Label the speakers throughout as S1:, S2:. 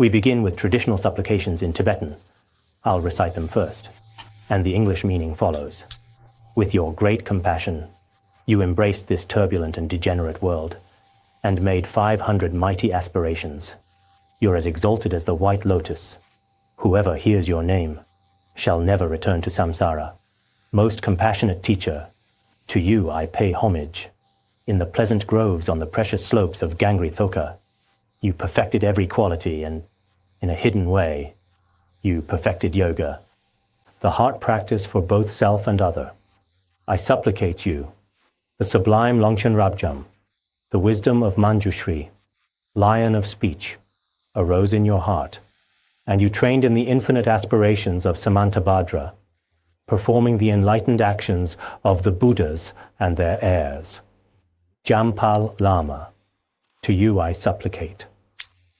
S1: We begin with traditional supplications in Tibetan. I'll recite them first, and the English meaning follows. With your great compassion, you embraced this turbulent and degenerate world, and made 500 mighty aspirations. You're as exalted as the white lotus. Whoever hears your name shall never return to samsara. Most compassionate teacher, to you I pay homage. In the pleasant groves on the precious slopes of Gangri Thoka, you perfected every quality, and in a hidden way, you perfected yoga, the heart practice for both self and other. I supplicate you, the sublime Longchen Rabjam, the wisdom of Manjushri, lion of speech, arose in your heart, and you trained in the infinite aspirations of Samantabhadra, performing the enlightened actions of the Buddhas and their heirs. Jampal Lama, to you I supplicate.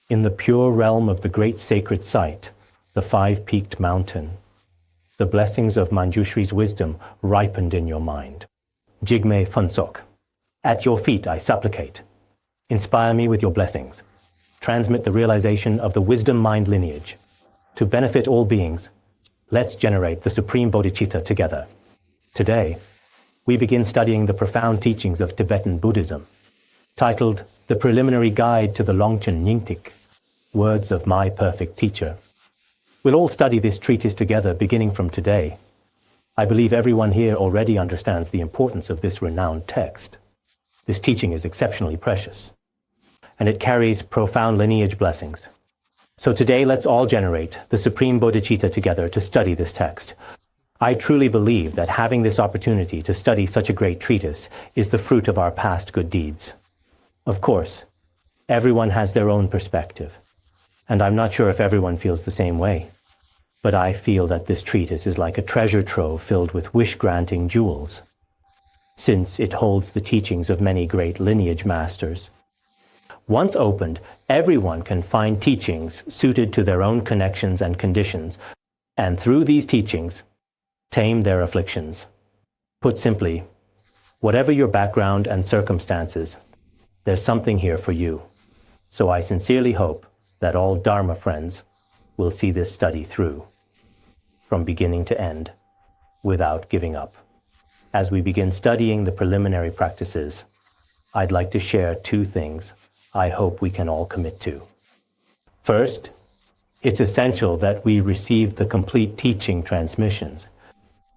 S1: In the pure realm of the great sacred site, the five-peaked mountain, the blessings of Manjushri's wisdom ripened in your mind. Jigme Phuntsok, at your feet I supplicate. Inspire me with your blessings. Transmit the realization of the wisdom mind lineage. To benefit all beings, let's generate the supreme bodhicitta together. Today, we begin studying the profound teachings of Tibetan Buddhism, titled The Preliminary Guide to the Longchen Nyingtik, Words of My Perfect Teacher. We'll all study this treatise together beginning from today. I believe everyone here already understands the importance of this renowned text. This teaching is exceptionally precious, and it carries profound lineage blessings. So today, let's all generate the supreme bodhicitta together to study this text. I truly believe that having this opportunity to study such a great treatise is the fruit of our past good deeds. Of course, everyone has their own perspective, and I'm not sure if everyone feels the same way. But I feel that this treatise is like a treasure trove filled with wish-granting jewels, since it holds the teachings of many great lineage masters. Once opened, everyone can find teachings suited to their own connections and conditions, and through these teachings, tame their afflictions. Put simply, whatever your background and circumstances, there's something here for you. So I sincerely hope that all Dharma friends will see this study through, from beginning to end, without giving up. As we begin studying the preliminary practices, I'd like to share two things I hope we can all commit to. First, it's essential that we receive the complete teaching transmissions.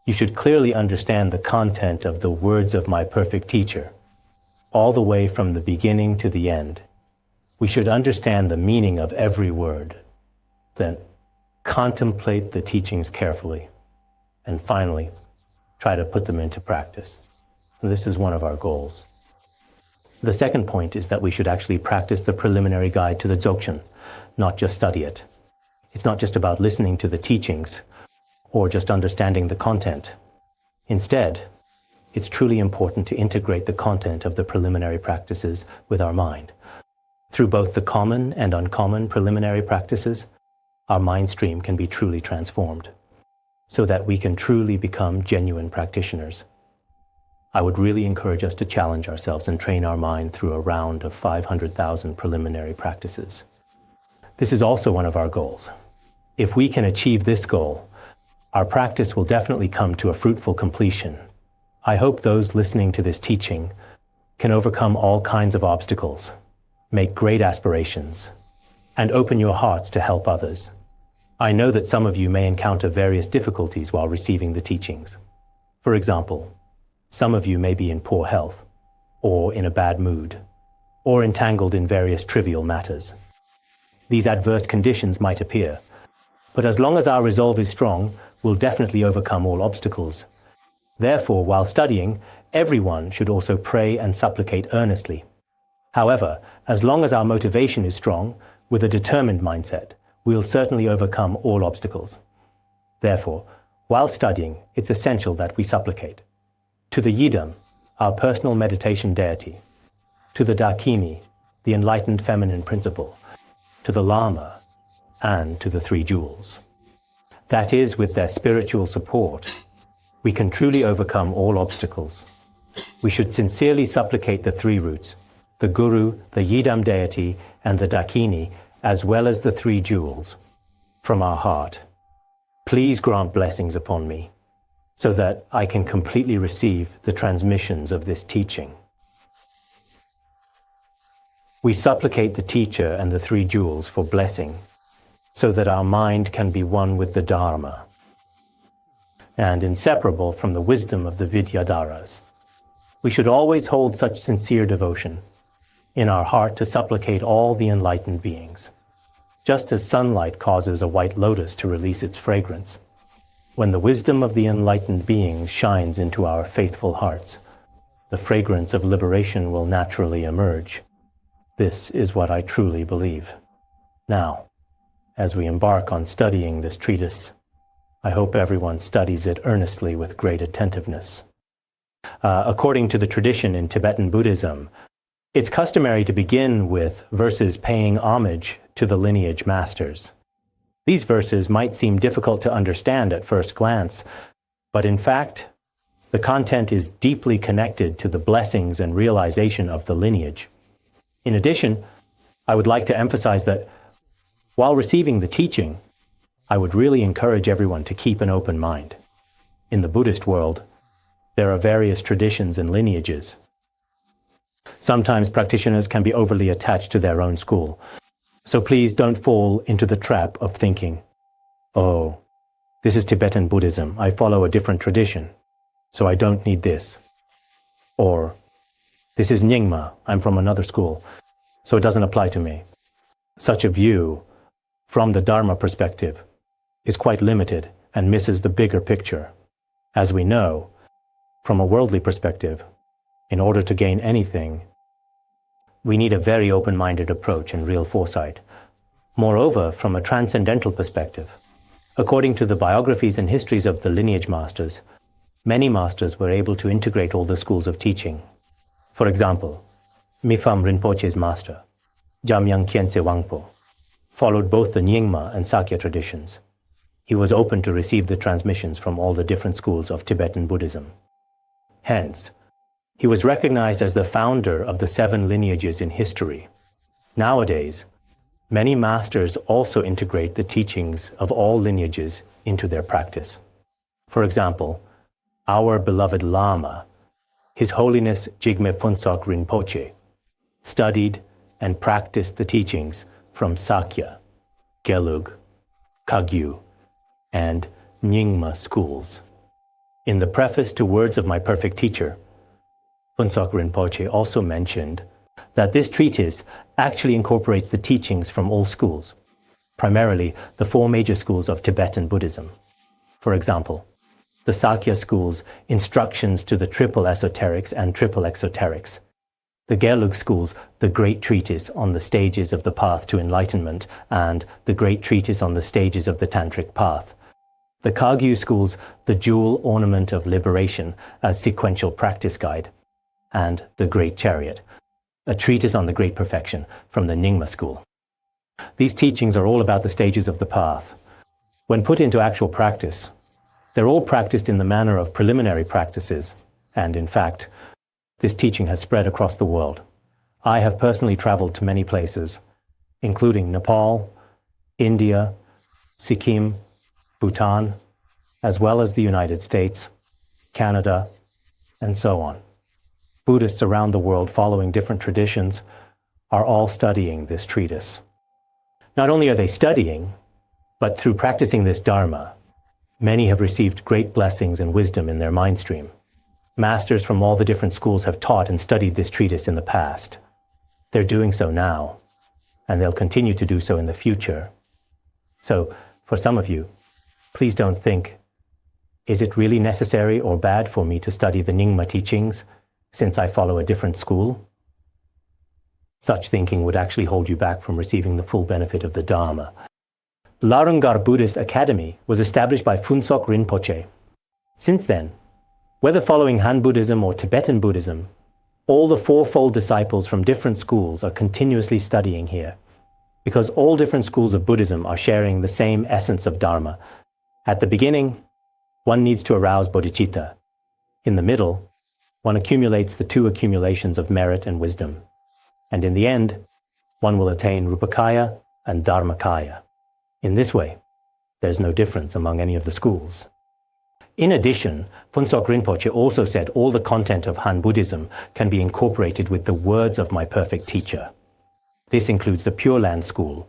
S1: You should clearly understand the content of the words of my perfect teacher, all the way from the beginning to the end. We should understand the meaning of every word, then contemplate the teachings carefully, and finally, try to put them into practice. And this is one of our goals. The second point is that we should actually practice the preliminary guide to the Dzogchen, not just study it. It's not just about listening to the teachings or just understanding the content. Instead, it's truly important to integrate the content of the preliminary practices with our mind. Through both the common and uncommon preliminary practices, our mind stream can be truly transformed, so that we can truly become genuine practitioners. I would really encourage us to challenge ourselves and train our mind through a round of 500,000 preliminary practices. This is also one of our goals. If we can achieve this goal, our practice will definitely come to a fruitful completion. I hope those listening to this teaching can overcome all kinds of obstacles, make great aspirations, and open your hearts to help others. I know that some of you may encounter various difficulties while receiving the teachings. For example, some of you may be in poor health, or in a bad mood, or entangled in various trivial matters. These adverse conditions might appear, but as long as our resolve is strong, we'll definitely overcome all obstacles. Therefore, while studying, everyone should also pray and supplicate earnestly. However, as long as our motivation is strong, with a determined mindset, we'll certainly overcome all obstacles. Therefore, while studying, it's essential that we supplicate. To the Yidam, our personal meditation deity, to the Dakini, the enlightened feminine principle, to the Lama, and to the three jewels. That is, with their spiritual support, we can truly overcome all obstacles. We should sincerely supplicate the three roots, the Guru, the Yidam deity, and the Dakini, as well as the three jewels, from our heart. Please grant blessings upon me, so that I can completely receive the transmissions of this teaching. We supplicate the teacher and the three jewels for blessing, so that our mind can be one with the Dharma, and inseparable from the wisdom of the Vidyadharas. We should always hold such sincere devotion in our heart to supplicate all the enlightened beings. Just as sunlight causes a white lotus to release its fragrance, when the wisdom of the enlightened beings shines into our faithful hearts, the fragrance of liberation will naturally emerge. This is what I truly believe. Now, as we embark on studying this treatise, I hope everyone studies it earnestly with great attentiveness. According to the tradition in Tibetan Buddhism, it's customary to begin with verses paying homage to the lineage masters. These verses might seem difficult to understand at first glance, but in fact, the content is deeply connected to the blessings and realization of the lineage. In addition, I would like to emphasize that while receiving the teaching, I would really encourage everyone to keep an open mind. In the Buddhist world, there are various traditions and lineages. Sometimes practitioners can be overly attached to their own school. So please don't fall into the trap of thinking, oh, this is Tibetan Buddhism, I follow a different tradition, so I don't need this. Or, this is Nyingma, I'm from another school, so it doesn't apply to me. Such a view, from the Dharma perspective, is quite limited and misses the bigger picture. As we know, from a worldly perspective, in order to gain anything, we need a very open-minded approach and real foresight. Moreover, from a transcendental perspective, according to the biographies and histories of the lineage masters, many masters were able to integrate all the schools of teaching. For example, Mipham Rinpoche's master, Jamyang Khyentse Wangpo, followed both the Nyingma and Sakya traditions. He was open to receive the transmissions from all the different schools of Tibetan Buddhism. Hence, he was recognized as the founder of the 7 lineages in history. Nowadays, many masters also integrate the teachings of all lineages into their practice. For example, our beloved Lama, His Holiness Jigme Phuntsok Rinpoche, studied and practiced the teachings from Sakya, Gelug, Kagyu, and Nyingma schools. In the preface to Words of My Perfect Teacher, Phuntsok Rinpoche also mentioned that this treatise actually incorporates the teachings from all schools, primarily the 4 major schools of Tibetan Buddhism. For example, the Sakya school's instructions to the triple esoterics and triple exoterics, the Gelug school's The Great Treatise on the Stages of the Path to Enlightenment and The Great Treatise on the Stages of the Tantric Path, the Kagyu school's The Jewel Ornament of Liberation as Sequential Practice Guide, and The Great Chariot, a treatise on the Great Perfection from the Nyingma school. These teachings are all about the stages of the path. When put into actual practice, they're all practiced in the manner of preliminary practices, and in fact, this teaching has spread across the world. I have personally traveled to many places, including Nepal, India, Sikkim, Bhutan, as well as the United States, Canada, and so on. Buddhists around the world following different traditions are all studying this treatise. Not only are they studying, but through practicing this Dharma, many have received great blessings and wisdom in their mind stream. Masters from all the different schools have taught and studied this treatise in the past. They're doing so now, and they'll continue to do so in the future. So, for some of you, please don't think, is it really necessary or bad for me to study the Nyingma teachings since I follow a different school? Such thinking would actually hold you back from receiving the full benefit of the Dharma. Larungar Buddhist Academy was established by Phuntsok Rinpoche. Since then, whether following Han Buddhism or Tibetan Buddhism, all the fourfold disciples from different schools are continuously studying here, because all different schools of Buddhism are sharing the same essence of Dharma. At the beginning, one needs to arouse bodhicitta. In the middle, one accumulates the 2 accumulations of merit and wisdom. And in the end, one will attain Rupakaya and Dharmakaya. In this way, there's no difference among any of the schools. In addition, Phuntsok Rinpoche also said all the content of Han Buddhism can be incorporated with the words of my perfect teacher. This includes the Pure Land school,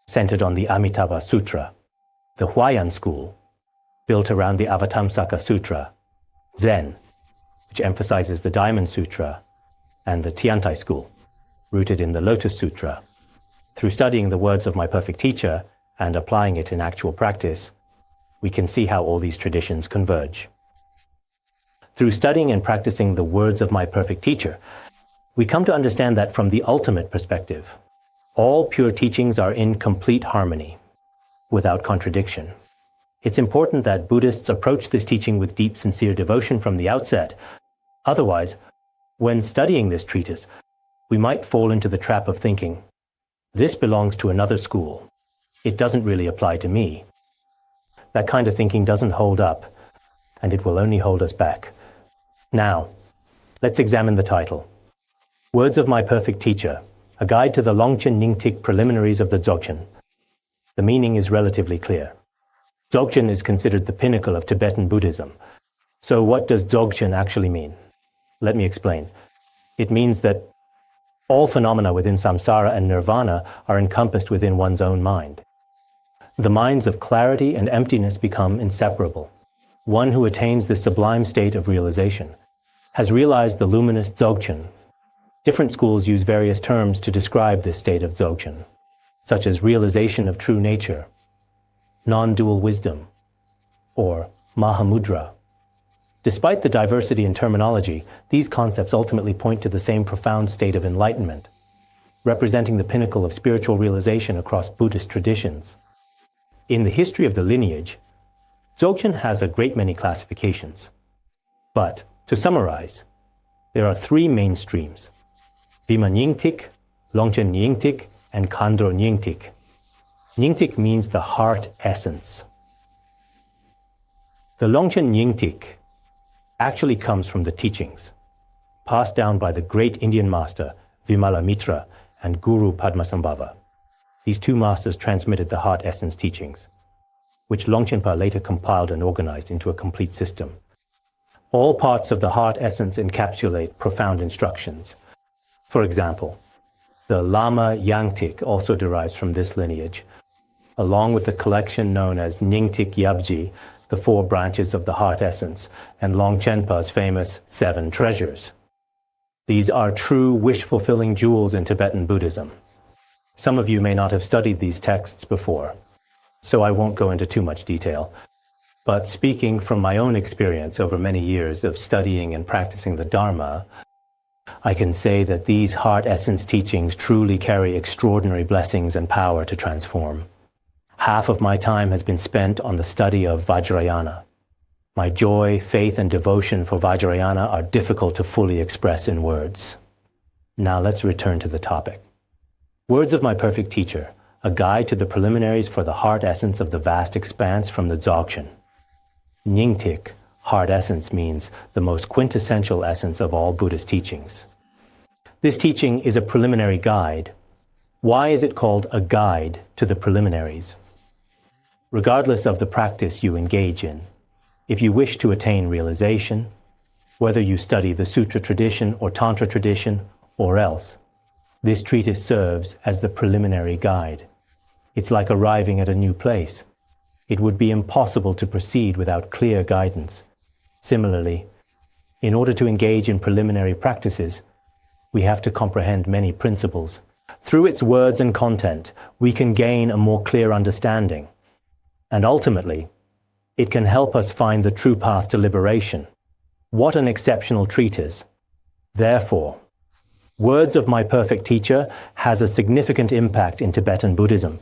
S1: centered on the Amitabha Sutra, the Huayan school, built around the Avatamsaka Sutra, Zen, which emphasizes the Diamond Sutra, and the Tiantai school, rooted in the Lotus Sutra. Through studying the words of my perfect teacher and applying it in actual practice, we can see how all these traditions converge. Through studying and practicing the words of my perfect teacher, we come to understand that from the ultimate perspective, all pure teachings are in complete harmony, without contradiction. It's important that Buddhists approach this teaching with deep, sincere devotion from the outset. Otherwise, when studying this treatise, we might fall into the trap of thinking, this belongs to another school. It doesn't really apply to me. That kind of thinking doesn't hold up, and it will only hold us back. Now, let's examine the title. Words of My Perfect Teacher, a guide to the Longchen Nyingtik preliminaries of the Dzogchen. The meaning is relatively clear. Dzogchen is considered the pinnacle of Tibetan Buddhism. So what does Dzogchen actually mean? Let me explain. It means that all phenomena within samsara and nirvana are encompassed within one's own mind. The minds of clarity and emptiness become inseparable. One who attains this sublime state of realization has realized the luminous Dzogchen. Different schools use various terms to describe this state of Dzogchen, such as realization of true nature, non-dual wisdom, or Mahamudra. Despite the diversity in terminology, these concepts ultimately point to the same profound state of enlightenment, representing the pinnacle of spiritual realization across Buddhist traditions. In the history of the lineage, Dzogchen has a great many classifications. But, to summarize, there are three main streams: Vima Nyingtik, Longchen Nyingtik, and Ngondro Nyingtik. Nyingtik means the heart essence. The Longchen Nyingtik actually comes from the teachings passed down by the great Indian master Vimalamitra and Guru Padmasambhava. These two masters transmitted the heart essence teachings, which Longchenpa later compiled and organized into a complete system. All parts of the heart essence encapsulate profound instructions. For example, the Lama Yangtik also derives from this lineage, along with the collection known as Nyingtik Yabji, the 4 branches of the heart essence, and Longchenpa's famous 7 treasures. These are true wish-fulfilling jewels in Tibetan Buddhism. Some of you may not have studied these texts before, so I won't go into too much detail. But speaking from my own experience over many years of studying and practicing the Dharma, I can say that these heart essence teachings truly carry extraordinary blessings and power to transform. Half of my time has been spent on the study of Vajrayana. My joy, faith, and devotion for Vajrayana are difficult to fully express in words. Now let's return to the topic. Words of My Perfect Teacher, a guide to the preliminaries for the heart essence of the vast expanse from the Dzogchen. Nyingtik, heart essence, means the most quintessential essence of all Buddhist teachings. This teaching is a preliminary guide. Why is it called a guide to the preliminaries? Regardless of the practice you engage in, if you wish to attain realization, whether you study the Sutra tradition or Tantra tradition or else, this treatise serves as the preliminary guide. It's like arriving at a new place. It would be impossible to proceed without clear guidance. Similarly, in order to engage in preliminary practices, we have to comprehend many principles. Through its words and content, we can gain a more clear understanding. And ultimately, it can help us find the true path to liberation. What an exceptional treatise. Therefore, Words of My Perfect Teacher has a significant impact in Tibetan Buddhism.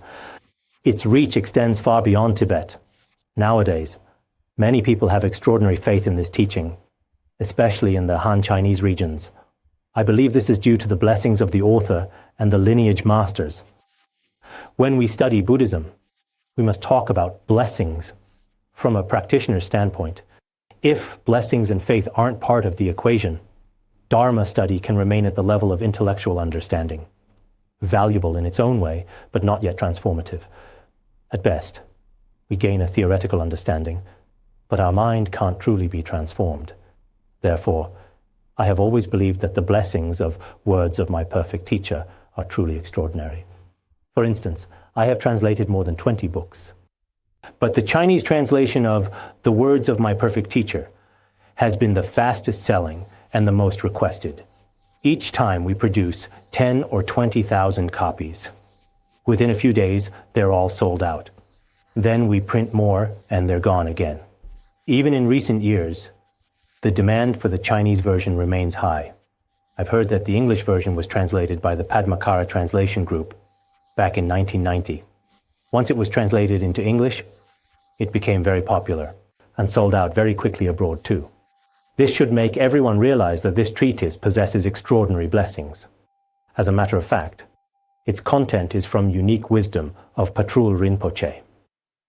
S1: Its reach extends far beyond Tibet. Nowadays, many people have extraordinary faith in this teaching, especially in the Han Chinese regions. I believe this is due to the blessings of the author and the lineage masters. When we study Buddhism, we must talk about blessings from a practitioner's standpoint. If blessings and faith aren't part of the equation, Dharma study can remain at the level of intellectual understanding. valuable in its own way, but not yet transformative. At best, we gain a theoretical understanding, but our mind can't truly be transformed. Therefore, I have always believed that the blessings of words of my perfect teacher are truly extraordinary. For instance, I have translated more than 20 books. But the Chinese translation of the words of my perfect teacher has been the fastest selling and the most requested. Each time we produce 10 or 20,000 copies. Within a few days, they're all sold out. Then we print more and they're gone again. Even in recent years, the demand for the Chinese version remains high. I've heard that the English version was translated by the Padmakara Translation Group back in 1990. Once it was translated into English, it became very popular and sold out very quickly abroad too. This should make everyone realize that this treatise possesses extraordinary blessings. As a matter of fact, its content is from unique wisdom of Patrul Rinpoche,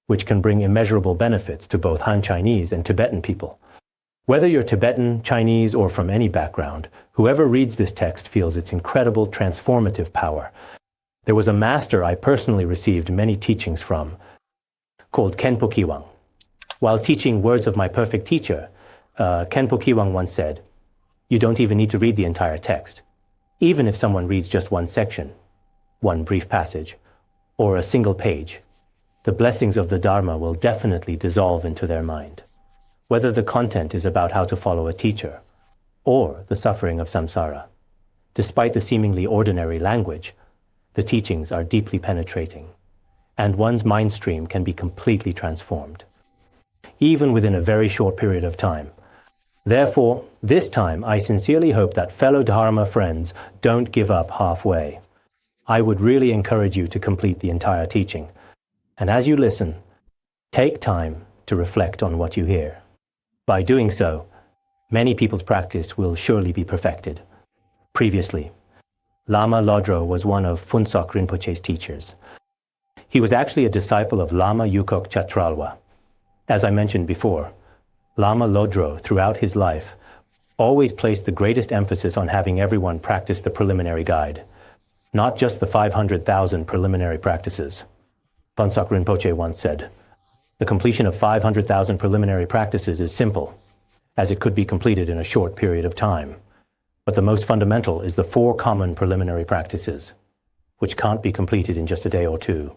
S1: which can bring immeasurable benefits to both Han Chinese and Tibetan people. Whether you're Tibetan, Chinese, or from any background, whoever reads this text feels its incredible transformative power. There was a master I personally received many teachings from, called Khenpo Kiwang. While teaching words of my perfect teacher, Khenpo Kiwang once said, "You don't even need to read the entire text. Even if someone reads just one section, one brief passage, or a single page, the blessings of the Dharma will definitely dissolve into their mind. Whether the content is about how to follow a teacher, or the suffering of samsara. Despite the seemingly ordinary language, the teachings are deeply penetrating, and one's mind stream can be completely transformed, even within a very short period of time. Therefore, this time I sincerely hope that fellow Dharma friends don't give up halfway. I would really encourage you to complete the entire teaching. And as you listen, take time to reflect on what you hear. By doing so, many people's practice will surely be perfected. Previously, Lama Lodro was one of Phuntsok Rinpoche's teachers. He was actually a disciple of Lama Yukok Chatralwa. As I mentioned before, Lama Lodro, throughout his life, always placed the greatest emphasis on having everyone practice the preliminary guide, not just the 500,000 preliminary practices. Phuntsok Rinpoche once said, "The completion of 500,000 preliminary practices is simple, as it could be completed in a short period of time. But the most fundamental is the 4 common preliminary practices, which can't be completed in just a day or two,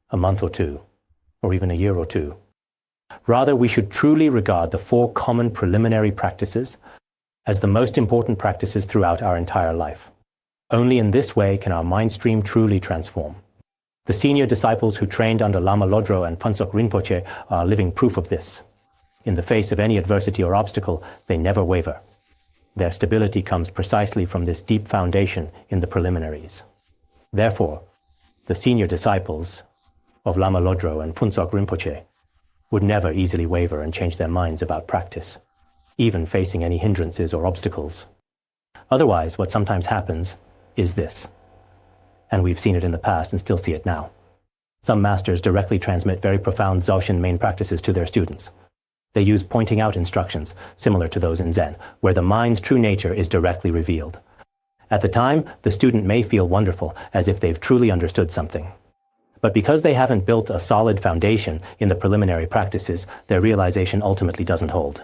S1: a month or two, or even a year or two. Rather, we should truly regard the 4 common preliminary practices as the most important practices throughout our entire life. Only in this way can our mind stream truly transform. The senior disciples who trained under Lama Lodro and Phuntsok Rinpoche are living proof of this. In the face of any adversity or obstacle, they never waver. Their stability comes precisely from this deep foundation in the preliminaries. Therefore, the senior disciples of Lama Lodro and Phuntsok Rinpoche would never easily waver and change their minds about practice, even facing any hindrances or obstacles. Otherwise, what sometimes happens is this, and we've seen it in the past and still see it now. Some masters directly transmit very profound Dzogchen main practices to their students. They use pointing out instructions, similar to those in Zen, where the mind's true nature is directly revealed. At the time, the student may feel wonderful, as if they've truly understood something. But because they haven't built a solid foundation in the preliminary practices, their realization ultimately doesn't hold.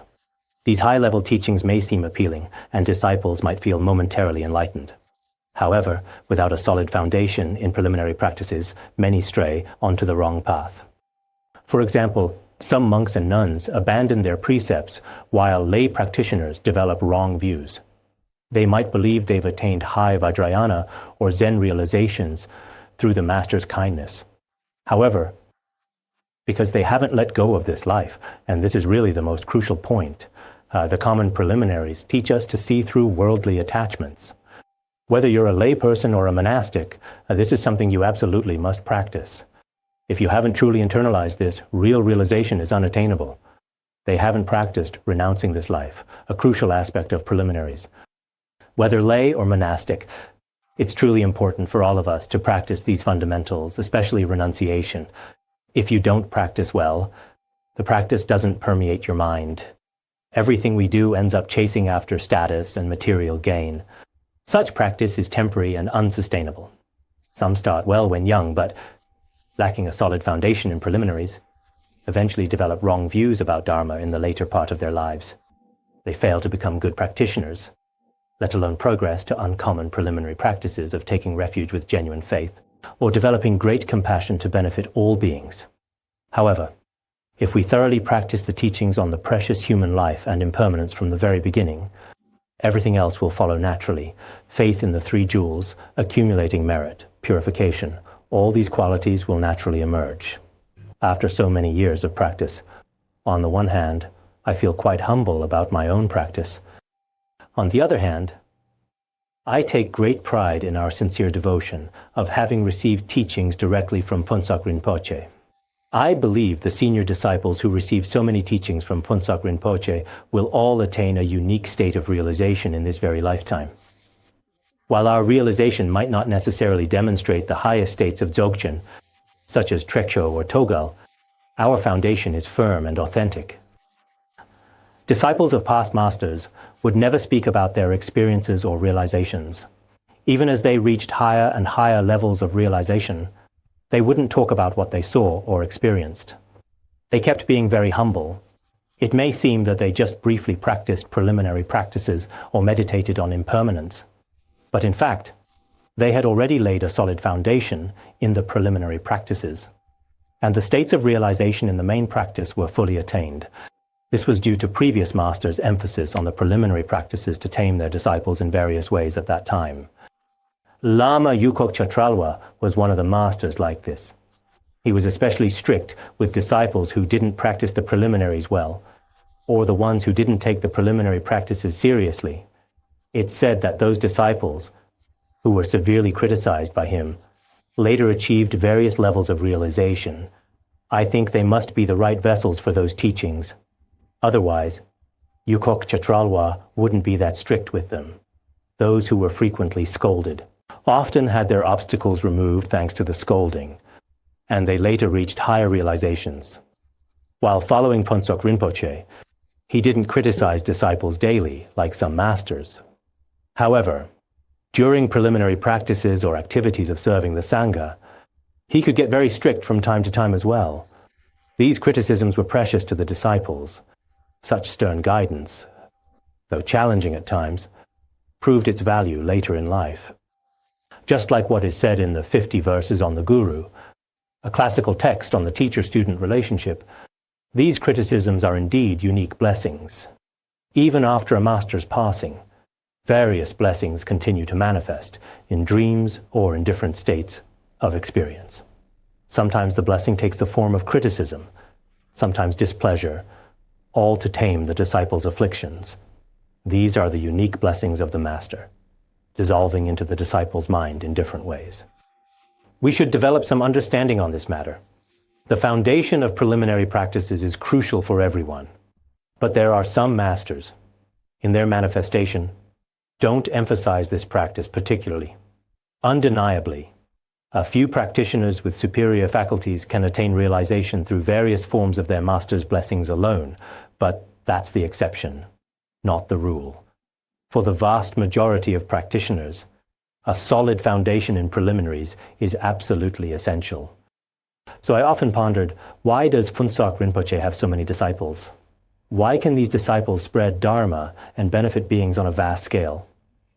S1: These high-level teachings may seem appealing, and disciples might feel momentarily enlightened. However, without a solid foundation in preliminary practices, many stray onto the wrong path. For example, some monks and nuns abandon their precepts while lay practitioners develop wrong views. They might believe they've attained high Vajrayana or Zen realizations through the master's kindness. However, because they haven't let go of this life, and this is really the most crucial point, the common preliminaries teach us to see through worldly attachments. Whether you're a layperson or a monastic, this is something you absolutely must practice. If you haven't truly internalized this, real realization is unattainable. They haven't practiced renouncing this life, a crucial aspect of preliminaries. Whether lay or monastic, it's truly important for all of us to practice these fundamentals, especially renunciation. If you don't practice well, the practice doesn't permeate your mind. Everything we do ends up chasing after status and material gain. Such practice is temporary and unsustainable. Some start well when young, but lacking a solid foundation in preliminaries, eventually develop wrong views about Dharma in the later part of their lives. They fail to become good practitioners, let alone progress to uncommon preliminary practices of taking refuge with genuine faith, or developing great compassion to benefit all beings. However, if we thoroughly practice the teachings on the precious human life and impermanence from the very beginning, everything else will follow naturally. Faith in the three jewels, accumulating merit, purification, all these qualities will naturally emerge. After so many years of practice, on the one hand, I feel quite humble about my own practice. On the other hand, I take great pride in our sincere devotion of having received teachings directly from Phuntsok Rinpoche. I believe the senior disciples who receive so many teachings from Phuntsok Rinpoche will all attain a unique state of realization in this very lifetime. While our realization might not necessarily demonstrate the highest states of Dzogchen, such as Trekcho or Togal, our foundation is firm and authentic. Disciples of past masters would never speak about their experiences or realizations. Even as they reached higher and higher levels of realization, they wouldn't talk about what they saw or experienced. They kept being very humble. It may seem that they just briefly practiced preliminary practices or meditated on impermanence, but in fact, they had already laid a solid foundation in the preliminary practices, and the states of realization in the main practice were fully attained. This was due to previous masters' emphasis on the preliminary practices to tame their disciples in various ways at that time. Lama Yukok Chatralwa was one of the masters like this. He was especially strict with disciples who didn't practice the preliminaries well, or the ones who didn't take the preliminary practices seriously. It's said that those disciples, who were severely criticized by him, later achieved various levels of realization. I think they must be the right vessels for those teachings. Otherwise, Yukok Chatralwa wouldn't be that strict with them. Those who were frequently scolded often had their obstacles removed thanks to the scolding, and they later reached higher realizations. While following Phuntsok Rinpoche, he didn't criticize disciples daily like some masters. However, during preliminary practices or activities of serving the Sangha, he could get very strict from time to time as well. These criticisms were precious to the disciples. Such stern guidance, though challenging at times, proved its value later in life. Just like what is said in the 50 verses on the Guru, a classical text on the teacher-student relationship, these criticisms are indeed unique blessings. Even after a master's passing, various blessings continue to manifest in dreams or in different states of experience. Sometimes the blessing takes the form of criticism, sometimes displeasure, all to tame the disciples' afflictions. These are the unique blessings of the Master, dissolving into the disciple's mind in different ways. We should develop some understanding on this matter. The foundation of preliminary practices is crucial for everyone, but there are some masters, in their manifestation, don't emphasize this practice particularly. Undeniably, a few practitioners with superior faculties can attain realization through various forms of their master's blessings alone, but that's the exception, not the rule. For the vast majority of practitioners, a solid foundation in preliminaries is absolutely essential. So I often pondered, why does Phuntsok Rinpoche have so many disciples? Why can these disciples spread Dharma and benefit beings on a vast scale?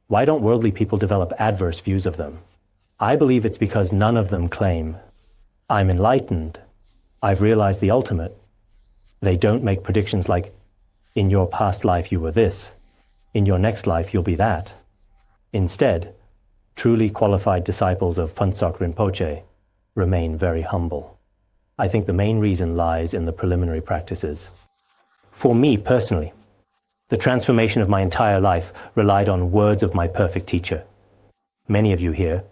S1: Why don't worldly people develop adverse views of them? I believe it's because none of them claim, I'm enlightened, I've realized the ultimate. They don't make predictions like, in your past life you were this, in your next life you'll be that. Instead, truly qualified disciples of Phuntsok Rinpoche remain very humble. I think the main reason lies in the preliminary practices. For me personally, the transformation of my entire life relied on words of my perfect teacher. Many of you here,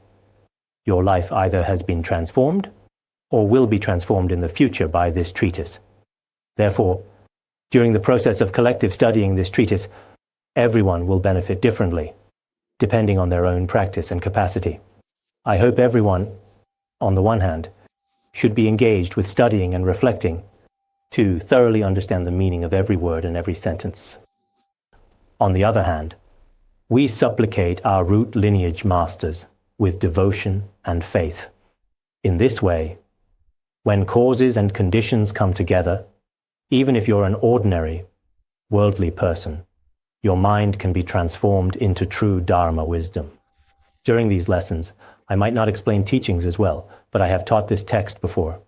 S1: your life either has been transformed or will be transformed in the future by this treatise. Therefore, during the process of collective studying this treatise, everyone will benefit differently, depending on their own practice and capacity. I hope everyone, on the one hand, should be engaged with studying and reflecting to thoroughly understand the meaning of every word and every sentence. On the other hand, we supplicate our root lineage masters with devotion and faith. In this way, when causes and conditions come together, even if you're an ordinary, worldly person, your mind can be transformed into true Dharma wisdom. During these lessons, I might not explain teachings as well, but I have taught this text before.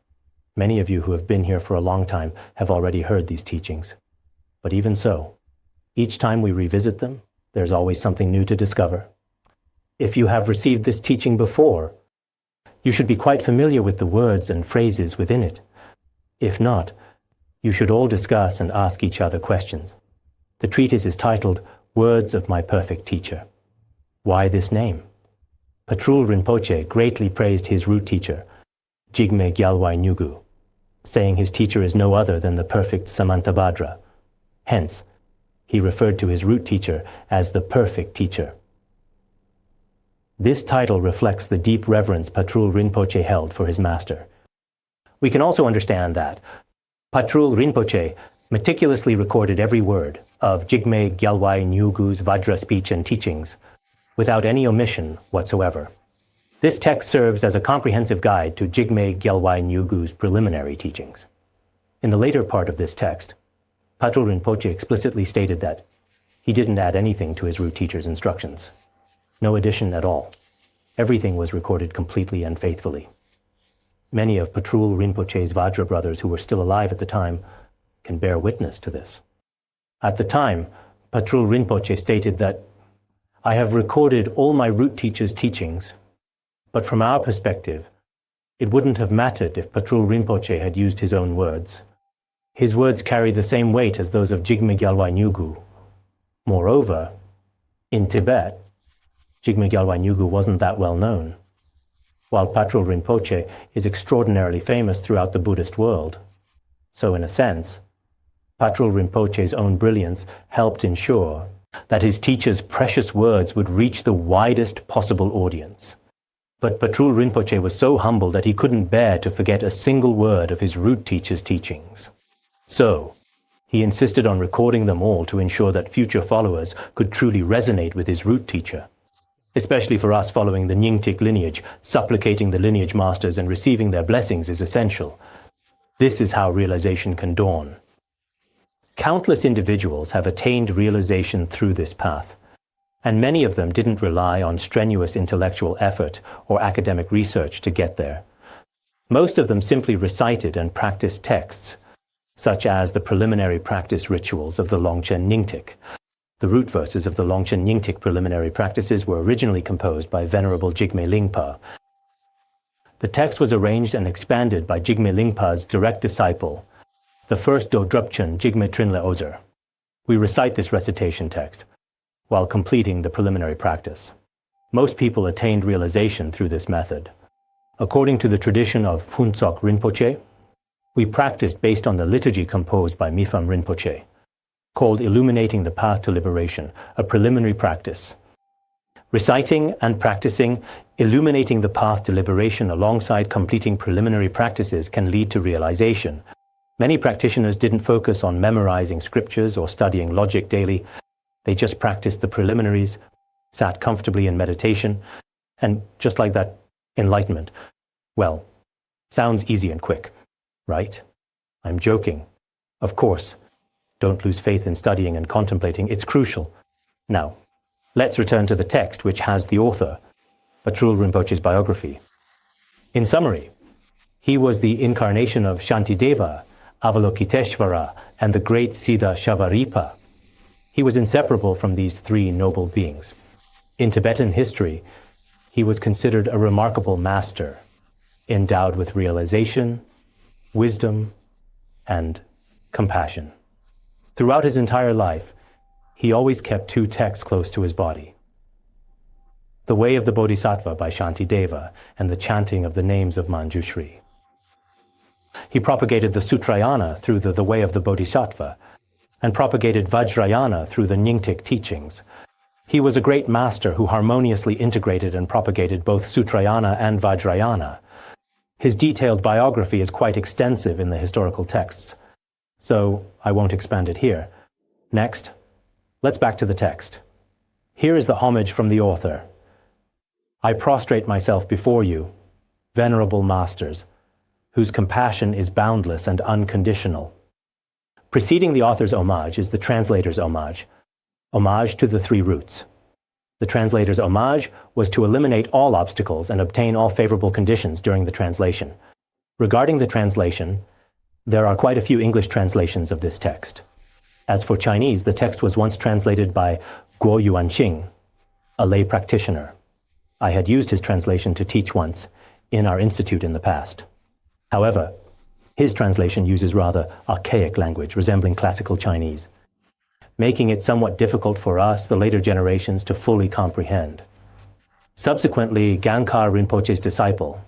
S1: Many of you who have been here for a long time have already heard these teachings. But even so, each time we revisit them, there's always something new to discover. If you have received this teaching before, you should be quite familiar with the words and phrases within it. If not, you should all discuss and ask each other questions. The treatise is titled, Words of My Perfect Teacher. Why this name? Patrul Rinpoche greatly praised his root teacher, Jigme Nyingtik, saying his teacher is no other than the perfect Samantabhadra. Hence, he referred to his root teacher as the perfect teacher. This title reflects the deep reverence Patrul Rinpoche held for his master. We can also understand that Patrul Rinpoche meticulously recorded every word of Jigme Nyingtik's Vajra speech and teachings, without any omission whatsoever. This text serves as a comprehensive guide to Jigme Nyingtik's preliminary teachings. In the later part of this text, Patrul Rinpoche explicitly stated that he didn't add anything to his root teacher's instructions. No addition at all. Everything was recorded completely and faithfully. Many of Patrul Rinpoche's Vajra brothers who were still alive at the time can bear witness to this. At the time, Patrul Rinpoche stated that, I have recorded all my root teacher's teachings, but from our perspective, it wouldn't have mattered if Patrul Rinpoche had used his own words. His words carry the same weight as those of Jigme Nyingtik. Moreover, in Tibet, Jigme Nyingtik wasn't that well known, while Patrul Rinpoche is extraordinarily famous throughout the Buddhist world. So in a sense, Patrul Rinpoche's own brilliance helped ensure that his teacher's precious words would reach the widest possible audience. But Patrul Rinpoche was so humble that he couldn't bear to forget a single word of his root teacher's teachings. So, he insisted on recording them all to ensure that future followers could truly resonate with his root teacher. Especially for us following the Nyingtik lineage, supplicating the lineage masters and receiving their blessings is essential. This is how realization can dawn. Countless individuals have attained realization through this path, and many of them didn't rely on strenuous intellectual effort or academic research to get there. Most of them simply recited and practiced texts, such as the preliminary practice rituals of the Longchen Nyingtik. The root verses of the Longchen Nyingtik preliminary practices were originally composed by Venerable Jigme Lingpa. The text was arranged and expanded by Jigme Lingpa's direct disciple, the first Dodrupchen Jigme Trinle Ozer. We recite this recitation text while completing the preliminary practice. Most people attained realization through this method. According to the tradition of Phuntsok Rinpoche, we practiced based on the liturgy composed by Mipham Rinpoche, called Illuminating the Path to Liberation, a preliminary practice. Reciting and practicing illuminating the path to liberation alongside completing preliminary practices can lead to realization. Many practitioners didn't focus on memorizing scriptures or studying logic daily. They just practiced the preliminaries, sat comfortably in meditation, and just like that, enlightenment. Well, sounds easy and quick, right? I'm joking. Of course, don't lose faith in studying and contemplating. It's crucial. Now, let's return to the text which has the author, Patrul Rinpoche's biography. In summary, he was the incarnation of Shantideva, Avalokiteshvara, and the great Siddha Shavaripa. He was inseparable from these three noble beings. In Tibetan history, he was considered a remarkable master, endowed with realization, wisdom, and compassion. Throughout his entire life, he always kept two texts close to his body: The Way of the Bodhisattva by Shantideva and the chanting of the names of Manjushri. He propagated the Sutrayana through the Way of the Bodhisattva and propagated Vajrayana through the Nyingtik teachings. He was a great master who harmoniously integrated and propagated both Sutrayana and Vajrayana. His detailed biography is quite extensive in the historical texts, so I won't expand it here. Next, let's back to the text. Here is the homage from the author. I prostrate myself before you, venerable masters, whose compassion is boundless and unconditional. Preceding the author's homage is the translator's homage, homage to the three roots. The translator's homage was to eliminate all obstacles and obtain all favorable conditions during the translation. Regarding the translation, there are quite a few English translations of this text. As for Chinese, the text was once translated by Guo Yuanxing, a lay practitioner. I had used his translation to teach once in our institute in the past. However, his translation uses rather archaic language resembling classical Chinese, making it somewhat difficult for us, the later generations, to fully comprehend. Subsequently, Gankar Rinpoche's disciple,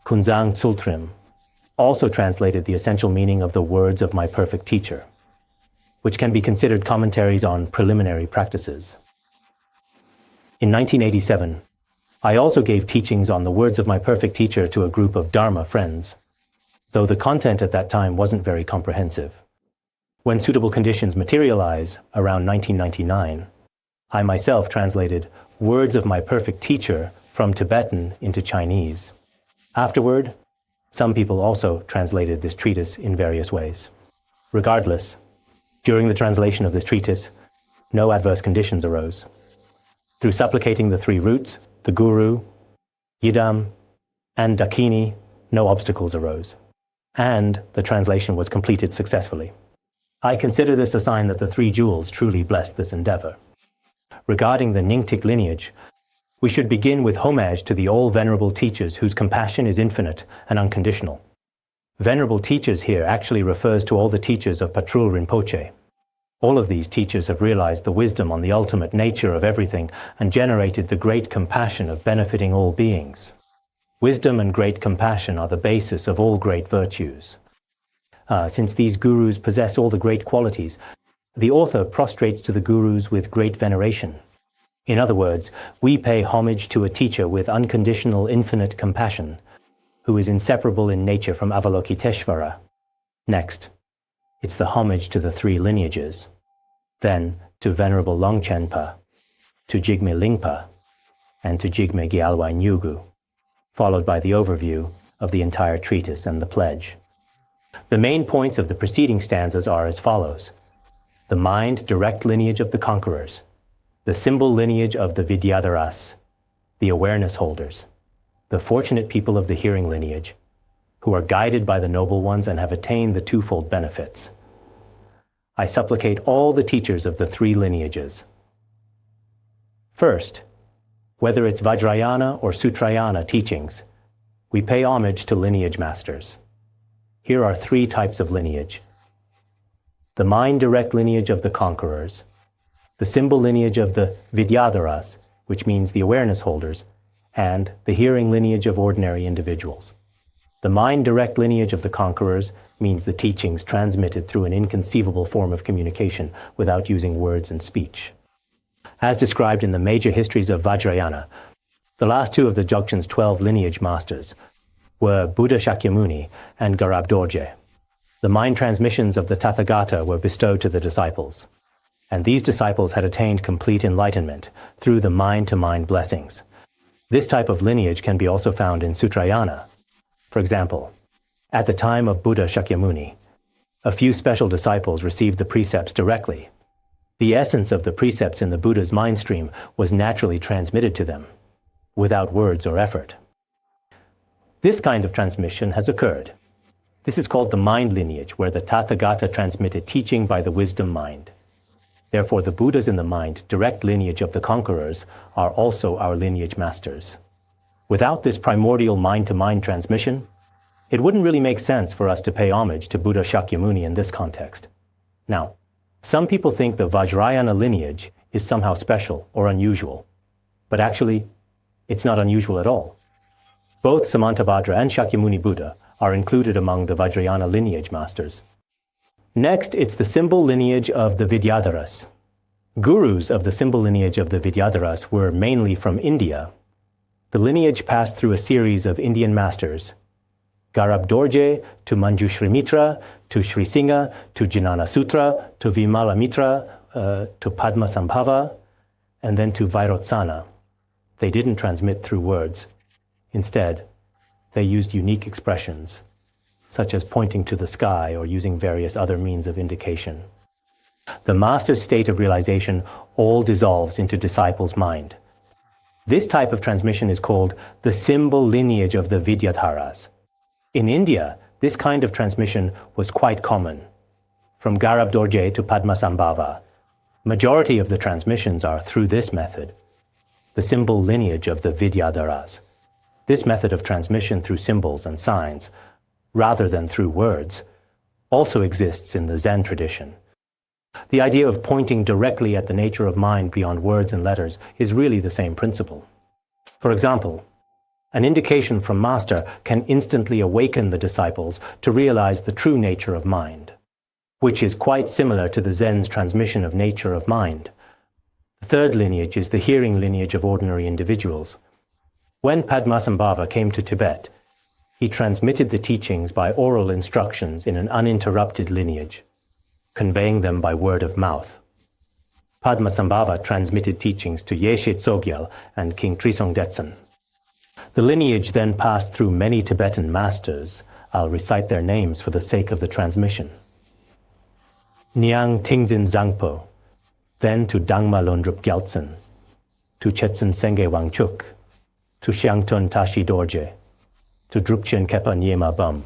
S1: Kunzang Tsultrim, also translated the essential meaning of the words of my perfect teacher, which can be considered commentaries on preliminary practices. In 1987, I also gave teachings on the words of my perfect teacher to a group of Dharma friends, though the content at that time wasn't very comprehensive. When suitable conditions materialize, around 1999, I myself translated words of my perfect teacher from Tibetan into Chinese. Afterward, some people also translated this treatise in various ways. Regardless, during the translation of this treatise, no adverse conditions arose. Through supplicating the three roots, the Guru, Yidam, and Dakini, no obstacles arose, and the translation was completed successfully. I consider this a sign that the three jewels truly blessed this endeavor. Regarding the Nyingtik lineage, we should begin with homage to the all-venerable teachers whose compassion is infinite and unconditional. Venerable teachers here actually refers to all the teachers of Patrul Rinpoche. All of these teachers have realized the wisdom on the ultimate nature of everything and generated the great compassion of benefiting all beings. Wisdom and great compassion are the basis of all great virtues. Since these gurus possess all the great qualities, the author prostrates to the gurus with great veneration. In other words, we pay homage to a teacher with unconditional infinite compassion, who is inseparable in nature from Avalokiteshvara. Next, it's the homage to the three lineages, then to Venerable Longchenpa, to Jigme Lingpa, and to Jigme Gyalwai Nyugu, followed by the overview of the entire treatise and the pledge. The main points of the preceding stanzas are as follows: the mind direct lineage of the conquerors, the symbol lineage of the Vidyadharas, the awareness holders, the fortunate people of the hearing lineage, who are guided by the noble ones and have attained the twofold benefits. I supplicate all the teachers of the three lineages. First, whether it's Vajrayana or Sutrayana teachings, we pay homage to lineage masters. Here are three types of lineage: the mind-direct lineage of the conquerors, the symbol lineage of the Vidyadharas, which means the awareness holders, and the hearing lineage of ordinary individuals. The mind-direct lineage of the conquerors means the teachings transmitted through an inconceivable form of communication without using words and speech. As described in the major histories of Vajrayana, the last two of the Dzogchen's 12 lineage masters were Buddha Shakyamuni and Garab Dorje. The mind transmissions of the Tathagata were bestowed to the disciples, and these disciples had attained complete enlightenment through the mind-to-mind blessings. This type of lineage can be also found in Sutrayana. For example, at the time of Buddha Shakyamuni, a few special disciples received the precepts directly. The essence of the precepts in the Buddha's mind stream was naturally transmitted to them, without words or effort. This kind of transmission has occurred. This is called the mind lineage, where the Tathagata transmitted teaching by the wisdom mind. Therefore, the Buddhas in the mind, direct lineage of the conquerors, are also our lineage masters. Without this primordial mind-to-mind transmission, it wouldn't really make sense for us to pay homage to Buddha Shakyamuni in this context. Now, some people think the Vajrayana lineage is somehow special or unusual, but actually, it's not unusual at all. Both Samantabhadra and Shakyamuni Buddha are included among the Vajrayana lineage masters. Next, it's the symbol lineage of the Vidyadharas. Gurus of the symbol lineage of the Vidyadharas were mainly from India. The lineage passed through a series of Indian masters, Garab Dorje to Manjushri Mitra, to Sri Singha, to Jnana Sutra, to Vimala Mitra, to Padma Sambhava, and then to Vairotsana. They didn't transmit through words. Instead, they used unique expressions, such as pointing to the sky or using various other means of indication. The master's state of realization all dissolves into disciple's mind. This type of transmission is called the symbol lineage of the Vidyadharas. In India, this kind of transmission was quite common. From Garab Dorje to Padmasambhava, majority of the transmissions are through this method, the symbol lineage of the Vidyadharas. This method of transmission through symbols and signs, rather than through words, also exists in the Zen tradition. The idea of pointing directly at the nature of mind beyond words and letters is really the same principle. For example, an indication from Master can instantly awaken the disciples to realize the true nature of mind, which is quite similar to the Zen's transmission of nature of mind. The third lineage is the hearing lineage of ordinary individuals. When Padmasambhava came to Tibet, he transmitted the teachings by oral instructions in an uninterrupted lineage, conveying them by word of mouth. Padmasambhava transmitted teachings to Yeshe Tsogyal and King Trisong Detsen. The lineage then passed through many Tibetan masters. I'll recite their names for the sake of the transmission. Nyang Tingzin Zangpo, then to Dangma Londrup Gyaltsen, to Chetsun Senge Wangchuk, to Xiangtun Tashi Dorje, to Drupchen Kepa Nyema Bum,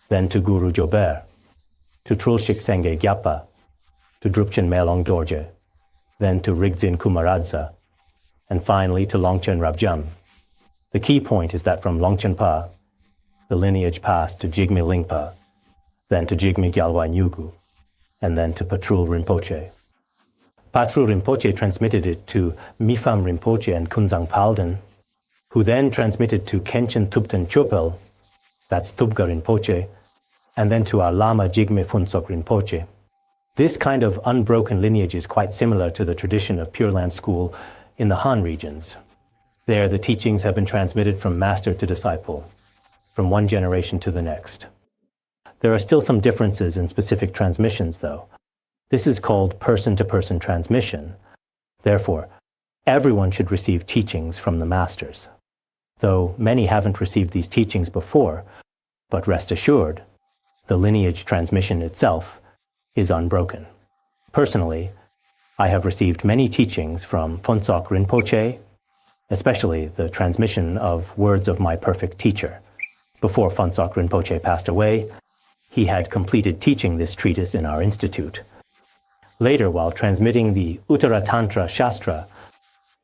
S1: then to Guru Jober, to Trulshik Senge Gyapa, to Drupchen Melong Dorje, then to Rigdzin Kumaradza, and finally to Longchen Rabjam. The key point is that from Longchenpa, the lineage passed to Jigme Lingpa, then to Jigme Gyalwai Nyugu, and then to Patrul Rinpoche. Patrul Rinpoche transmitted it to Mifam Rinpoche and Kunzang Palden, who then transmitted to Khenchen Thubten Chopel, that's Thubga Rinpoche, and then to our Lama Jigme Phuntsok Rinpoche. This kind of unbroken lineage is quite similar to the tradition of Pure Land School in the Han regions. There, the teachings have been transmitted from master to disciple, from one generation to the next. There are still some differences in specific transmissions, though. This is called person-to-person transmission. Therefore, everyone should receive teachings from the masters. Though many haven't received these teachings before, but rest assured, the lineage transmission itself is unbroken. Personally, I have received many teachings from Phuntsok Rinpoche, especially the transmission of words of my perfect teacher. Before Phuntsok Rinpoche passed away, he had completed teaching this treatise in our institute. Later, while transmitting the Uttara Tantra Shastra,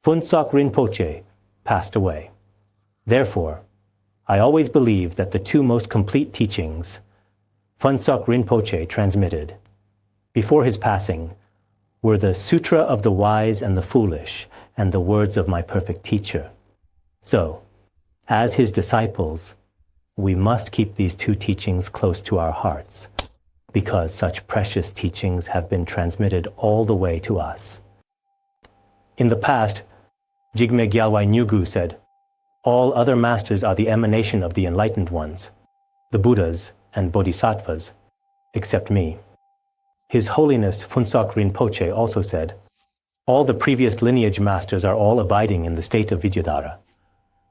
S1: Phuntsok Rinpoche passed away. Therefore, I always believe that the two most complete teachings Phuntsok Rinpoche transmitted before his passing were the Sutra of the Wise and the Foolish and the words of my perfect teacher. So, as his disciples, we must keep these two teachings close to our hearts, because such precious teachings have been transmitted all the way to us. In the past, Jigme Gyalwai Nyugu said, "All other masters are the emanation of the enlightened ones, the Buddhas and Bodhisattvas, except me." His Holiness Phuntsok Rinpoche also said, "All the previous lineage masters are all abiding in the state of Vidyadhara,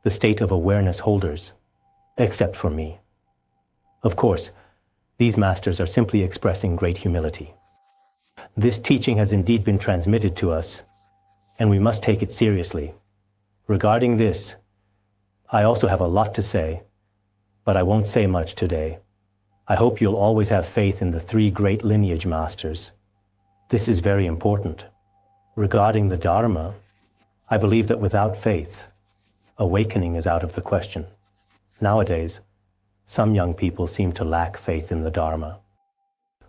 S1: the state of awareness holders, except for me." Of course, these masters are simply expressing great humility. This teaching has indeed been transmitted to us, and we must take it seriously. Regarding this, I also have a lot to say, but I won't say much today. I hope you'll always have faith in the three great lineage masters. This is very important. Regarding the Dharma, I believe that without faith, awakening is out of the question. Nowadays, some young people seem to lack faith in the Dharma.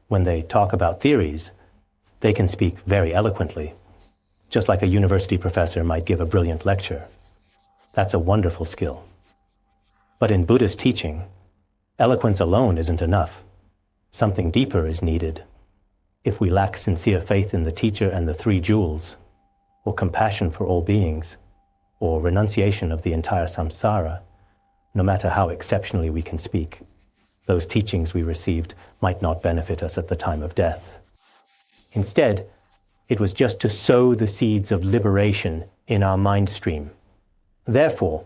S1: When they talk about theories, they can speak very eloquently, just like a university professor might give a brilliant lecture. That's a wonderful skill. But in Buddhist teaching, eloquence alone isn't enough. Something deeper is needed. If we lack sincere faith in the teacher and the three jewels, or compassion for all beings, or renunciation of the entire samsara, no matter how exceptionally we can speak, those teachings we received might not benefit us at the time of death. Instead, it was just to sow the seeds of liberation in our mind stream, Therefore,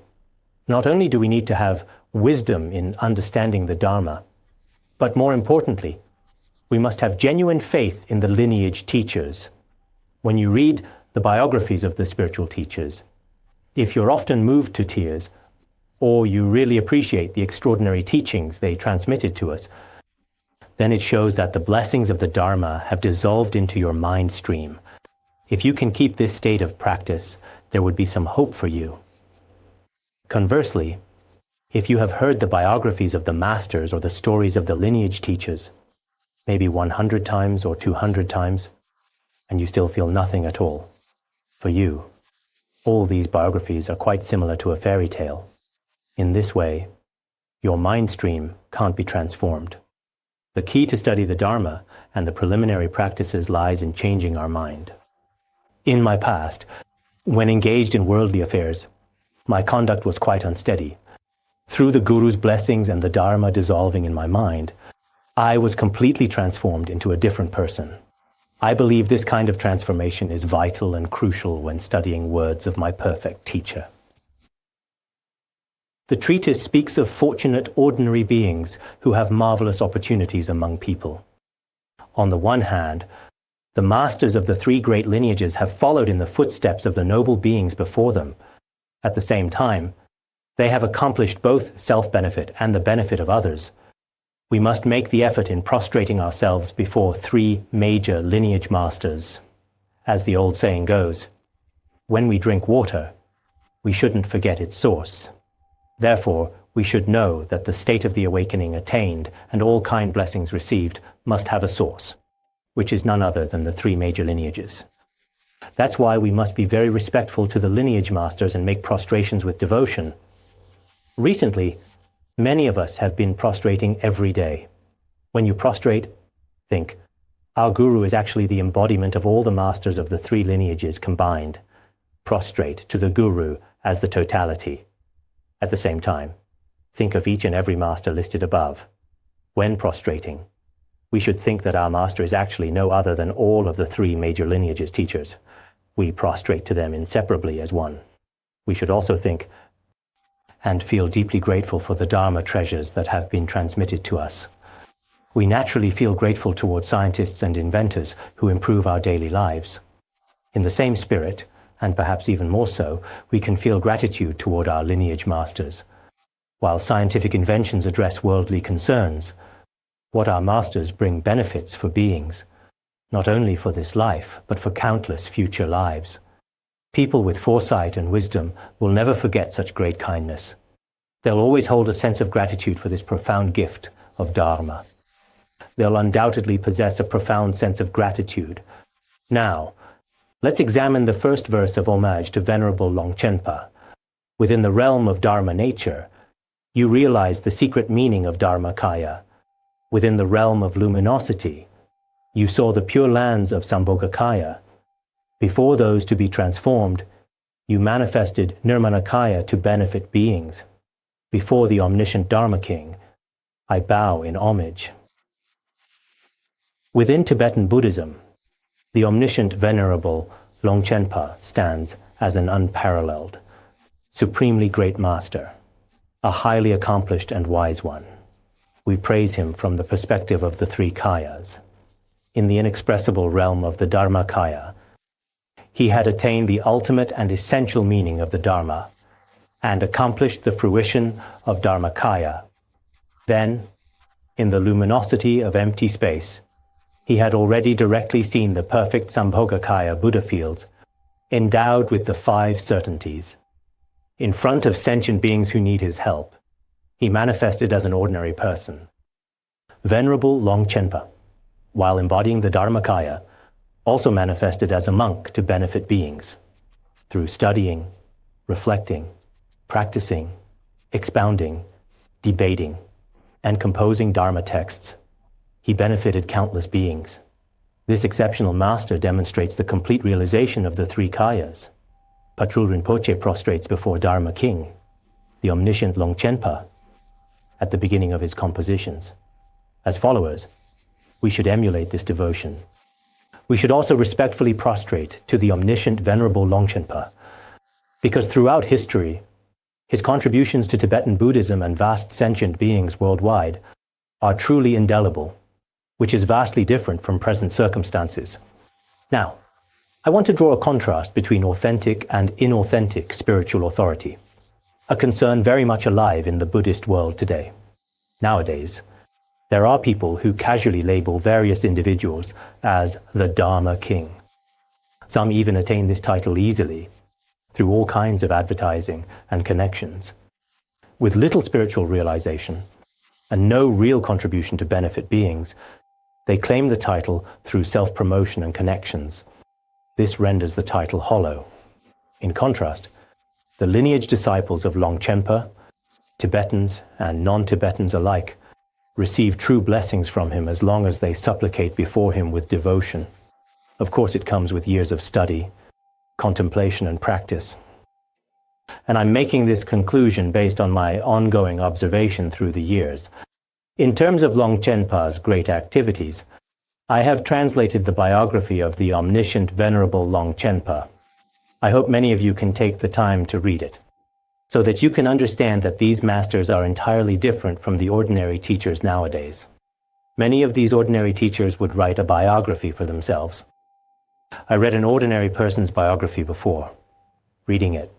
S1: not only do we need to have wisdom in understanding the Dharma, but more importantly, we must have genuine faith in the lineage teachers. When you read the biographies of the spiritual teachers, if you're often moved to tears, or you really appreciate the extraordinary teachings they transmitted to us, then it shows that the blessings of the Dharma have dissolved into your mind stream. If you can keep this state of practice, there would be some hope for you. Conversely, if you have heard the biographies of the masters or the stories of the lineage teachers, maybe 100 times or 200 times, and you still feel nothing at all, for you, all these biographies are quite similar to a fairy tale. In this way, your mind stream can't be transformed. The key to study the Dharma and the preliminary practices lies in changing our mind. In my past, when engaged in worldly affairs, my conduct was quite unsteady. Through the Guru's blessings and the Dharma dissolving in my mind, I was completely transformed into a different person. I believe this kind of transformation is vital and crucial when studying words of my perfect teacher. The treatise speaks of fortunate ordinary beings who have marvelous opportunities among people. On the one hand, the masters of the three great lineages have followed in the footsteps of the noble beings before them. At the same time, they have accomplished both self-benefit and the benefit of others. We must make the effort in prostrating ourselves before three major lineage masters. As the old saying goes, when we drink water, we shouldn't forget its source. Therefore, we should know that the state of the awakening attained and all kind blessings received must have a source, which is none other than the three major lineages. That's why we must be very respectful to the lineage masters and make prostrations with devotion. Recently, many of us have been prostrating every day. When you prostrate, think, our Guru is actually the embodiment of all the masters of the three lineages combined. Prostrate to the Guru as the totality. At the same time, think of each and every master listed above. When prostrating, we should think that our master is actually no other than all of the three major lineages teachers. We prostrate to them inseparably as one. We should also think and feel deeply grateful for the Dharma treasures that have been transmitted to us. We naturally feel grateful toward scientists and inventors who improve our daily lives. In the same spirit, and perhaps even more so, we can feel gratitude toward our lineage masters. While scientific inventions address worldly concerns, what our masters bring benefits for beings, not only for this life, but for countless future lives. People with foresight and wisdom will never forget such great kindness. They'll always hold a sense of gratitude for this profound gift of Dharma. They'll undoubtedly possess a profound sense of gratitude. Now, let's examine the first verse of homage to Venerable Longchenpa. Within the realm of Dharma nature, you realize the secret meaning of Dharmakaya. Within the realm of luminosity, you saw the pure lands of Sambhogakaya. Before those to be transformed, you manifested Nirmanakaya to benefit beings. Before the omniscient Dharma King, I bow in homage. Within Tibetan Buddhism, the omniscient Venerable Longchenpa stands as an unparalleled, supremely great master, a highly accomplished and wise one. We praise him from the perspective of the three kayas. In the inexpressible realm of the Dharmakaya, he had attained the ultimate and essential meaning of the Dharma and accomplished the fruition of Dharmakaya. Then, in the luminosity of empty space, he had already directly seen the perfect Sambhogakaya Buddha fields, endowed with the five certainties. In front of sentient beings who need his help, he manifested as an ordinary person. Venerable Longchenpa, while embodying the Dharmakaya, also manifested as a monk to benefit beings. Through studying, reflecting, practicing, expounding, debating, and composing Dharma texts, he benefited countless beings. This exceptional master demonstrates the complete realization of the three kayas. Patrul Rinpoche prostrates before Dharma King, the omniscient Longchenpa, at the beginning of his compositions. As followers, we should emulate this devotion. We should also respectfully prostrate to the omniscient Venerable Longchenpa, because throughout history, His contributions to Tibetan Buddhism and vast sentient beings worldwide are truly indelible, which is vastly different from present circumstances. Now, I want to draw a contrast between authentic and inauthentic spiritual authority, a concern very much alive in the Buddhist world today. Nowadays, there are people who casually label various individuals as the Dharma King. Some even attain this title easily, through all kinds of advertising and connections. With little spiritual realization and no real contribution to benefit beings, they claim the title through self-promotion and connections. This renders the title hollow. In contrast, the lineage disciples of Longchenpa, Tibetans and non-Tibetans alike, receive true blessings from him as long as they supplicate before him with devotion. Of course, it comes with years of study, contemplation and practice. And I'm making this conclusion based on my ongoing observation through the years. In terms of Longchenpa's great activities, I have translated the biography of the omniscient Venerable Longchenpa. I hope many of you can take the time to read it, so that you can understand that these masters are entirely different from the ordinary teachers nowadays. Many of these ordinary teachers would write a biography for themselves. I read an ordinary person's biography before. Reading it,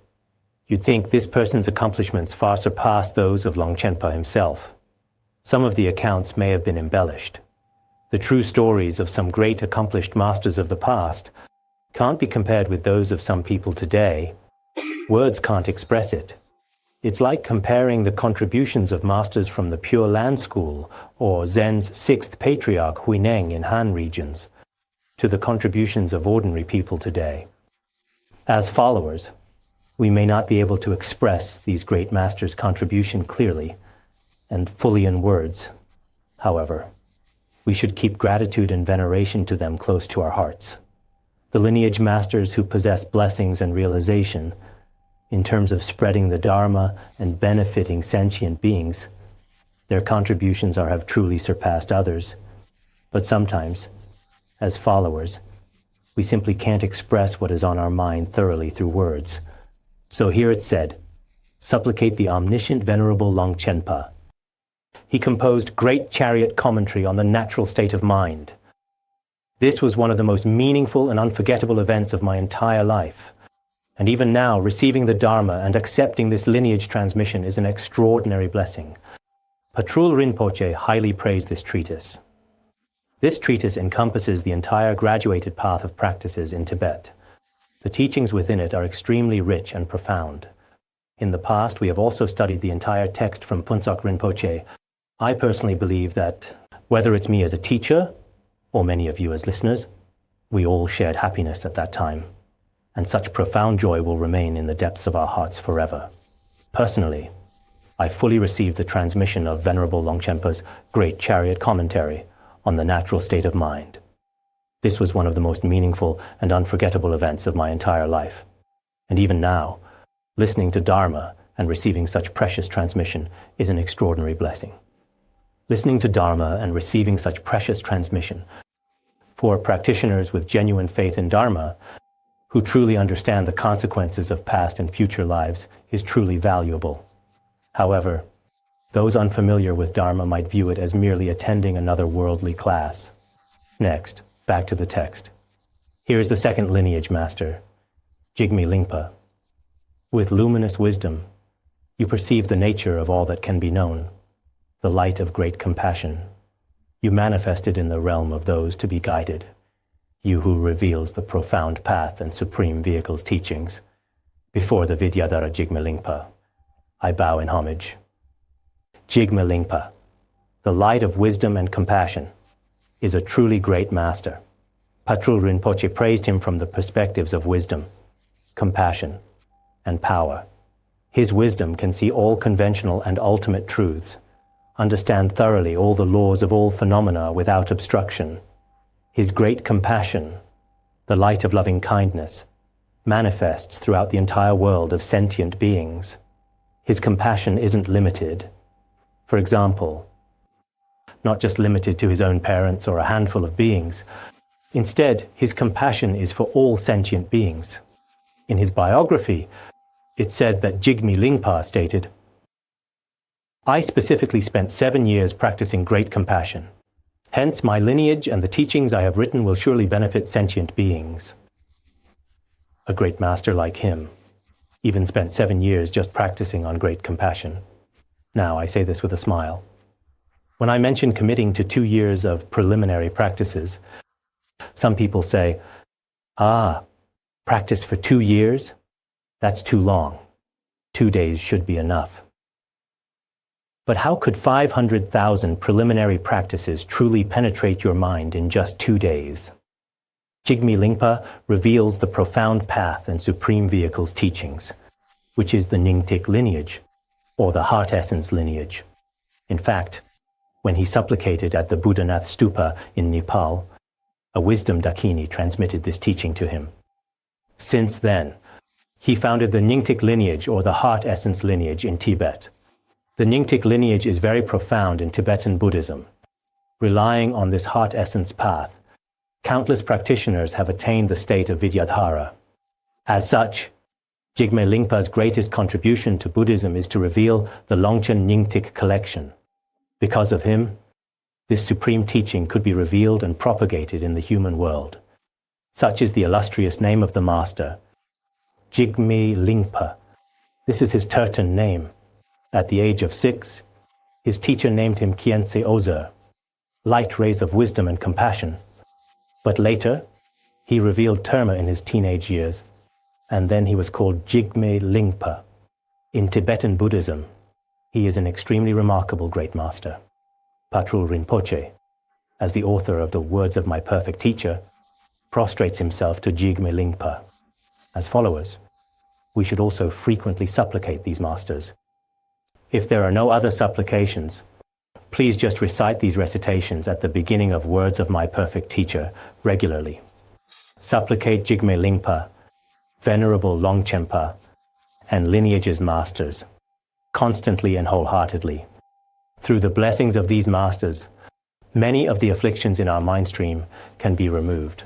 S1: you'd think this person's accomplishments far surpass those of Longchenpa himself. Some of the accounts may have been embellished. The true stories of some great accomplished masters of the past can't be compared with those of some people today. Words can't express it. It's like comparing the contributions of masters from the Pure Land School or Zen's sixth patriarch Huineng in Han regions to the contributions of ordinary people today. As followers, we may not be able to express these great masters' contribution clearly and fully in words. However, we should keep gratitude and veneration to them close to our hearts. The lineage masters who possess blessings and realization in terms of spreading the Dharma and benefiting sentient beings, their contributions have truly surpassed others. But sometimes, as followers, we simply can't express what is on our mind thoroughly through words. So here it's said, supplicate the omniscient Venerable Longchenpa. He composed great chariot commentary on the natural state of mind. This was one of the most meaningful and unforgettable events of my entire life. And even now, receiving the Dharma and accepting this lineage transmission is an extraordinary blessing. Patrul Rinpoche highly praised this treatise. This treatise encompasses the entire graduated path of practices in Tibet. The teachings within it are extremely rich and profound. In the past, we have also studied the entire text from Phuntsok Rinpoche. I personally believe that, whether it's me as a teacher, or many of you as listeners, we all shared happiness at that time, and such profound joy will remain in the depths of our hearts forever. Personally, I fully received the transmission of Venerable Longchenpa's great chariot commentary on the natural state of mind. This was one of the most meaningful and unforgettable events of my entire life. And even now, listening to Dharma and receiving such precious transmission is an extraordinary blessing. Listening to Dharma and receiving such precious transmission for practitioners with genuine faith in Dharma, who truly understand the consequences of past and future lives, is truly valuable. However, those unfamiliar with Dharma might view it as merely attending another worldly class. Next, back to the text. Here is the second lineage master, Jigme Lingpa. With luminous wisdom, you perceive the nature of all that can be known, the light of great compassion. You manifest it in the realm of those to be guided, you who reveals the profound path and supreme vehicle's teachings. Before the Vidyadhara Jigme Lingpa, I bow in homage. Jigme Lingpa, the light of wisdom and compassion, is a truly great master. Patrul Rinpoche praised him from the perspectives of wisdom, compassion, and power. His wisdom can see all conventional and ultimate truths, understand thoroughly all the laws of all phenomena without obstruction. His great compassion, the light of loving kindness, manifests throughout the entire world of sentient beings. His compassion isn't limited. For example, not just limited to his own parents or a handful of beings. Instead, his compassion is for all sentient beings. In his biography, It said that Jigme Lingpa stated, "I specifically spent 7 years practicing great compassion. Hence, my lineage and the teachings I have written will surely benefit sentient beings." A great master like him even spent 7 years just practicing on great compassion. Now, I say this with a smile. When I mention committing to 2 years of preliminary practices, some people say, practice for 2 years? That's too long. 2 days should be enough. But how could 500,000 preliminary practices truly penetrate your mind in just 2 days? Jigme Lingpa reveals the profound path and supreme vehicle's teachings, which is the Nyingtik lineage, or the heart essence lineage. In fact, when he supplicated at the Buddhanath Stupa in Nepal, a wisdom dakini transmitted this teaching to him. Since then, he founded the Nyingtik lineage, or the heart essence lineage, in Tibet. The Nyingtik lineage is very profound in Tibetan Buddhism. Relying on this heart essence path, countless practitioners have attained the state of Vidyadhara. As such, Jigme Lingpa's greatest contribution to Buddhism is to reveal the Longchen Nyingtik collection. Because of him, this supreme teaching could be revealed and propagated in the human world. Such is the illustrious name of the master, Jigme Lingpa. This is his Tibetan name. At the age of 6, his teacher named him Khyentse Ozer, light rays of wisdom and compassion. But later, he revealed Terma in his teenage years, and then he was called Jigme Lingpa. In Tibetan Buddhism, he is an extremely remarkable great master. Patrul Rinpoche, as the author of the Words of My Perfect Teacher, prostrates himself to Jigme Lingpa. As followers, we should also frequently supplicate these masters. If there are no other supplications, please just recite these recitations at the beginning of Words of My Perfect Teacher regularly. Supplicate Jigme Lingpa, Venerable Longchenpa, and Lineage's masters, constantly and wholeheartedly. Through the blessings of these masters, many of the afflictions in our mind stream can be removed.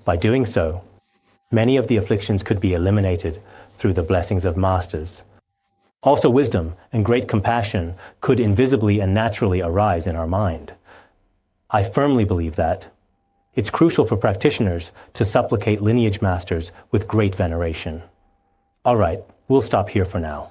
S1: By doing so, many of the afflictions could be eliminated through the blessings of masters. Also, wisdom and great compassion could invisibly and naturally arise in our mind. I firmly believe that it's crucial for practitioners to supplicate lineage masters with great veneration. All right, we'll stop here for now.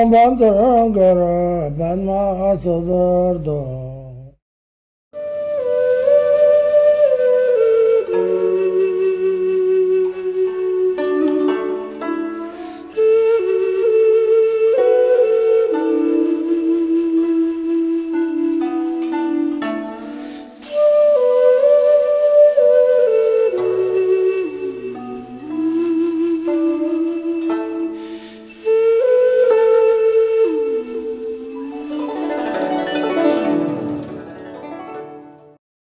S2: Bandara Banma Sadar